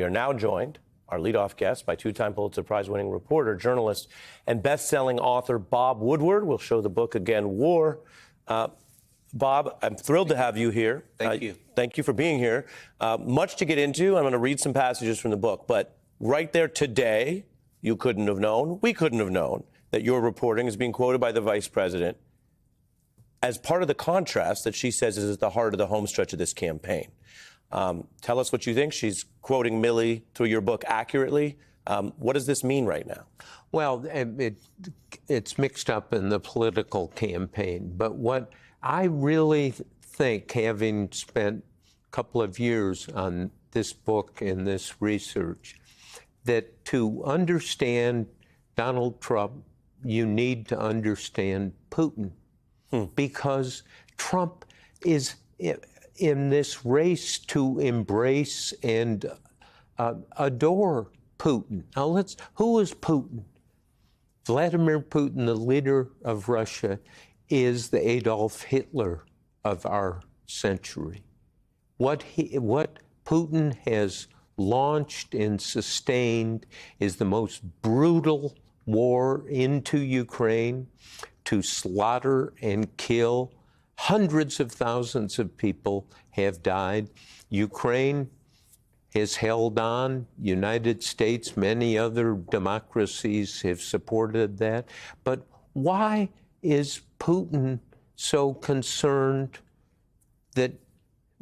We are now joined, our leadoff guest, by two-time Pulitzer Prize-winning reporter, journalist, and best-selling author Bob Woodward. We'll show the book again, War. Bob, I'm thrilled to have you here. Thank you. Thank you for being here. Much to get into. I'm going to read some passages from the book, but right there today, you couldn't have known, we couldn't have known, that your reporting is being quoted by the vice president as part of the contrast that she says is at the heart of the homestretch of this campaign. Tell us what you think. She's quoting Milley through your book accurately. What does this mean right now? Well, it's mixed up in the political campaign. But what I really think, having spent a couple of years on this book and this research, that to understand Donald Trump, you need to understand Putin. Because Trump is in this race to embrace and adore Putin. Now, who is Putin? Vladimir Putin, the leader of Russia, is the Adolf Hitler of our century. What Putin has launched and sustained is the most brutal war into Ukraine to slaughter and kill. Hundreds of thousands of people have died. Ukraine has held on. United States, many other democracies have supported that. But why is Putin so concerned that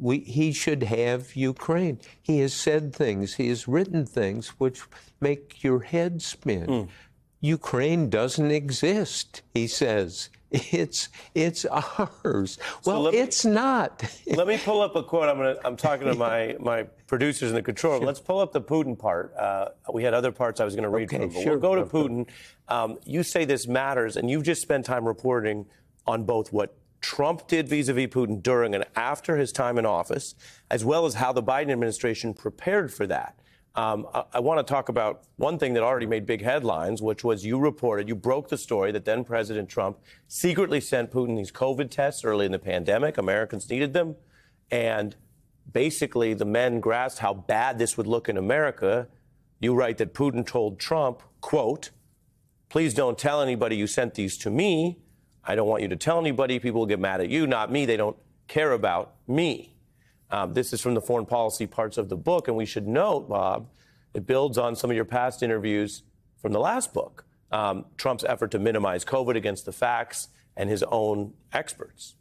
he should have Ukraine? He has said things, he has written things which make your head spin. Ukraine doesn't exist, he says. It's ours. Well, it's not. Let me pull up a quote. I'm talking to my producers in the control room. Let's pull up the Putin part. We had other parts I was going to read from, but we'll go to Putin. You say this matters, and you've just spent time reporting on both what Trump did vis-a-vis Putin during and after his time in office, as well as how the Biden administration prepared for that. I want to talk about one thing that already made big headlines, which was you broke the story that then President Trump secretly sent Putin these COVID tests early in the pandemic. Americans needed them. And basically, the men grasped how bad this would look in America. You write that Putin told Trump, quote, "Please don't tell anybody you sent these to me. I don't want you to tell anybody. People will get mad at you, not me. They don't care about me." This is from the foreign policy parts of the book, and we should note, Bob, it builds on some of your past interviews from the last book, Trump's effort to minimize COVID against the facts and his own experts.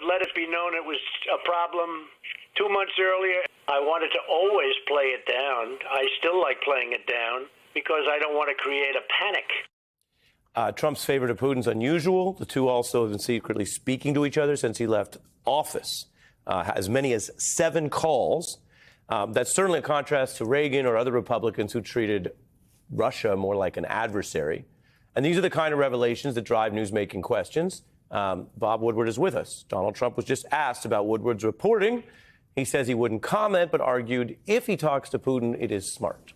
Let it be known it was a problem 2 months earlier. I wanted to always play it down. I still like playing it down because I don't want to create a panic. Trump's favor to Putin's unusual. The two also have been secretly speaking to each other since he left office. As many as 7 calls. That's certainly a contrast to Reagan or other Republicans who treated Russia more like an adversary. And these are the kind of revelations that drive newsmaking questions. Bob Woodward is with us. Donald Trump was just asked about Woodward's reporting. He says he wouldn't comment, but argued if he talks to Putin, it is smart.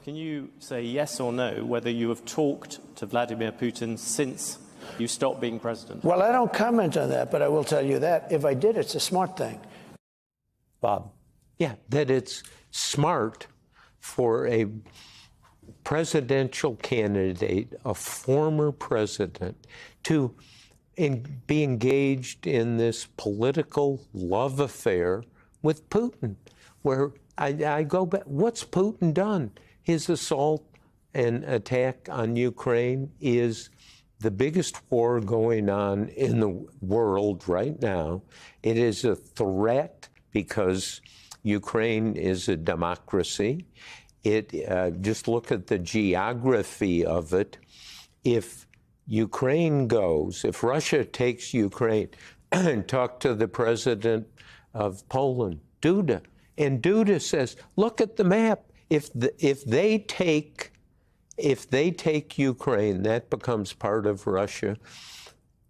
Can you say yes or no whether you have talked to Vladimir Putin since you stopped being president? Well, I don't comment on that, but I will tell you that if I did, it's a smart thing. Bob? Yeah, that it's smart for a presidential candidate, a former president, to be engaged in this political love affair with Putin, where I go back, what's Putin done? His assault and attack on Ukraine is the biggest war going on in the world right now. It is a threat because Ukraine is a democracy. Just look at the geography of it. If Ukraine goes, if Russia takes Ukraine, and talk to the president of Poland, Duda, and Duda says, look at the map. If they take Ukraine, that becomes part of Russia.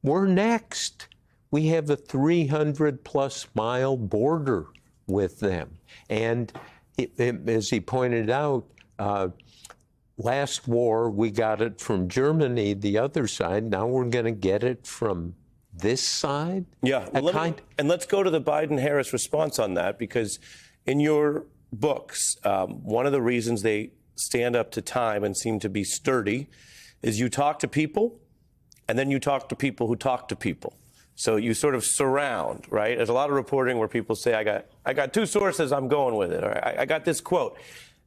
We're next. We have a 300-plus mile border with them. And as he pointed out, last war, we got it from Germany, the other side. Now we're going to get it from this side? Yeah, well, and let's go to the Biden-Harris response on that, because in your books, one of the reasons they stand up to time and seem to be sturdy is you talk to people, and then you talk to people who talk to people. So you sort of surround, right? There's a lot of reporting where people say, I got two sources, I'm going with it, or I got this quote.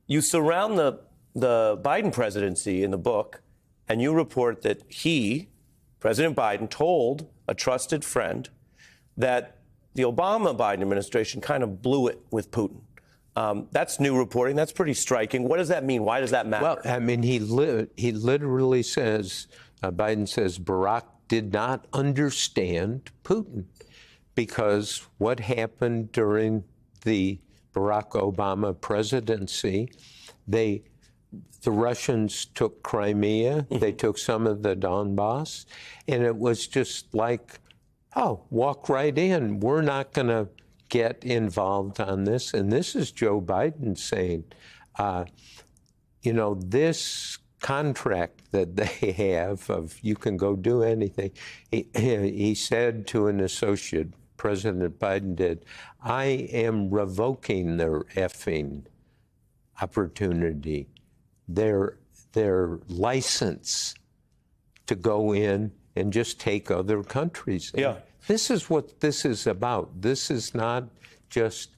You surround the Biden presidency in the book, and you report that President Biden, told a trusted friend that the Obama-Biden administration kind of blew it with Putin. That's new reporting. That's pretty striking. What does that mean? Why does that matter? Well, I mean, he literally says, Biden says, Barack did not understand Putin, because what happened during the Barack Obama presidency, the Russians took Crimea, they took some of the Donbass, and it was just like, oh, walk right in. We're not going to get involved on this. And this is Joe Biden saying, you know, this contract that they have of you can go do anything, he said to an associate, President Biden did, I am revoking their effing opportunity, their license to go in and just take other countries. Yeah. This is what this is about. This is not just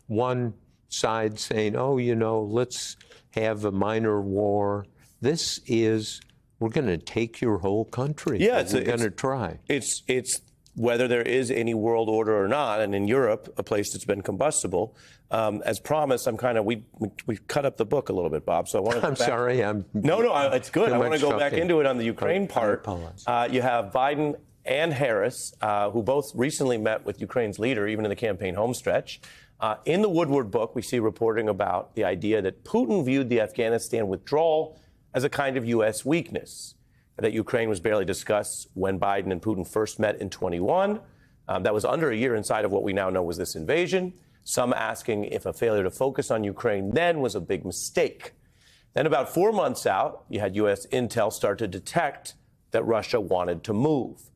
one side saying, oh, you know, let's have a minor war. This is, we're going to take your whole country. Yeah, we're going to try. It's whether there is any world order or not, and in Europe, a place that's been combustible. As promised, we cut up the book a little bit, Bob. So I want to. I'm sorry. It's good. I want to go back into it on the Ukraine part. I apologize. You have Biden and Harris, who both recently met with Ukraine's leader, even in the campaign homestretch. In the Woodward book, we see reporting about the idea that Putin viewed the Afghanistan withdrawal as a kind of U.S. weakness, that Ukraine was barely discussed when Biden and Putin first met in 21. That was under a year inside of what we now know was this invasion. Some asking if a failure to focus on Ukraine then was a big mistake. Then about 4 months out, you had U.S. intel start to detect that Russia wanted to move.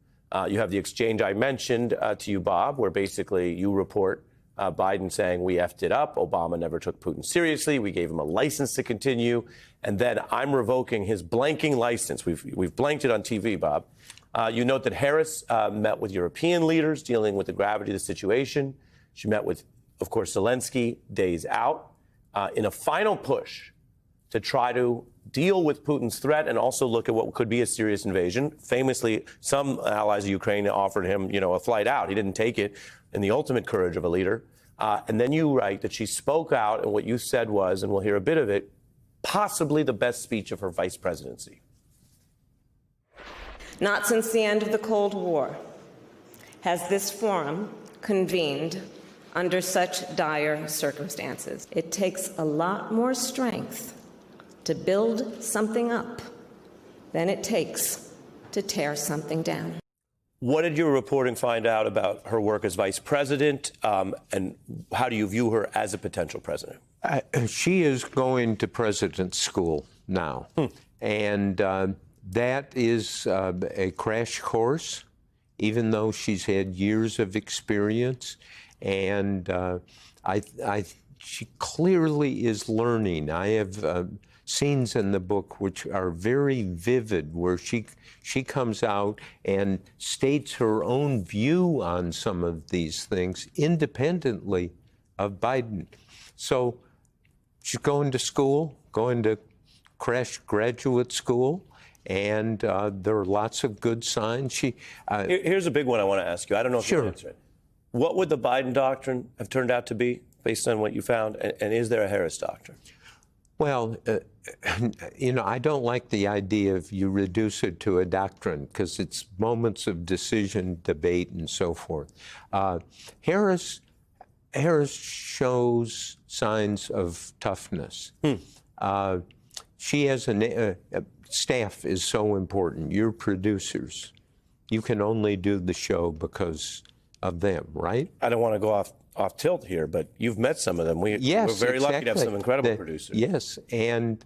You have the exchange I mentioned to you, Bob, where basically you report Biden saying we effed it up. Obama never took Putin seriously. We gave him a license to continue. And then I'm revoking his blanking license. We've blanked it on TV, Bob. You note that Harris met with European leaders dealing with the gravity of the situation. She met with, of course, Zelensky days out in a final push to try to deal with Putin's threat and also look at what could be a serious invasion. Famously, some allies of Ukraine offered him, a flight out. He didn't take it, in the ultimate courage of a leader. And then you write that she spoke out, and what you said was, and we'll hear a bit of it, possibly the best speech of her vice presidency. Not since the end of the Cold War has this forum convened under such dire circumstances. It takes a lot more strength to build something up than it takes to tear something down. What did your reporting find out about her work as vice president, and how do you view her as a potential president? She is going to president's school now, and that is a crash course, even though she's had years of experience, and she clearly is learning. I have scenes in the book which are very vivid, where she comes out and states her own view on some of these things independently of Biden. So she's going to school, going to crash graduate school, and there are lots of good signs. Here's a big one I want to ask you. I don't know if you can answer it. What would the Biden doctrine have turned out to be based on what you found, and is there a Harris doctrine? Well, I don't like the idea of you reduce it to a doctrine, because it's moments of decision, debate, and so forth. Harris shows signs of toughness. She has staff is so important. Your producers, you can only do the show because of them, right? I don't want to go off tilt here, but you've met some of them. We're very lucky to have some incredible producers. Yes, and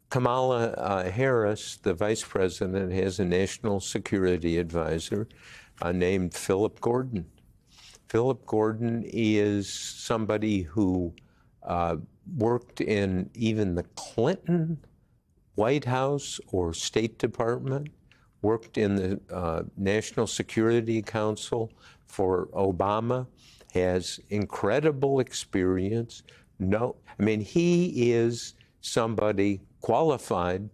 Kamala Harris, the vice president, has a national security advisor named Philip Gordon. Philip Gordon is somebody who worked in even the Clinton White House or State Department, worked in the National Security Council for Obama, has incredible experience. He is somebody qualified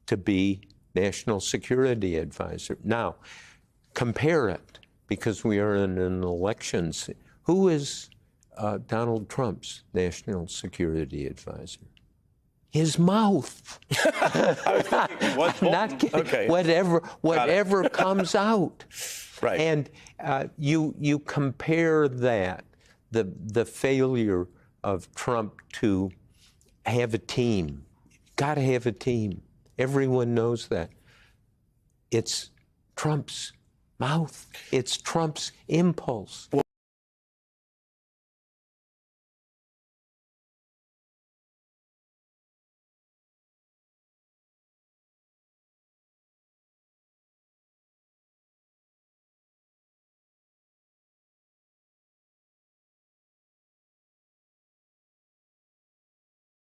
to be National Security Advisor. Now, compare it, because we are in an election. Who is Donald Trump's National Security Advisor? His mouth. Not kidding. Okay. Whatever comes out. Right. And you compare that, the failure of Trump to have a team. Got to have a team. Everyone knows that. It's Trump's mouth. It's Trump's impulse.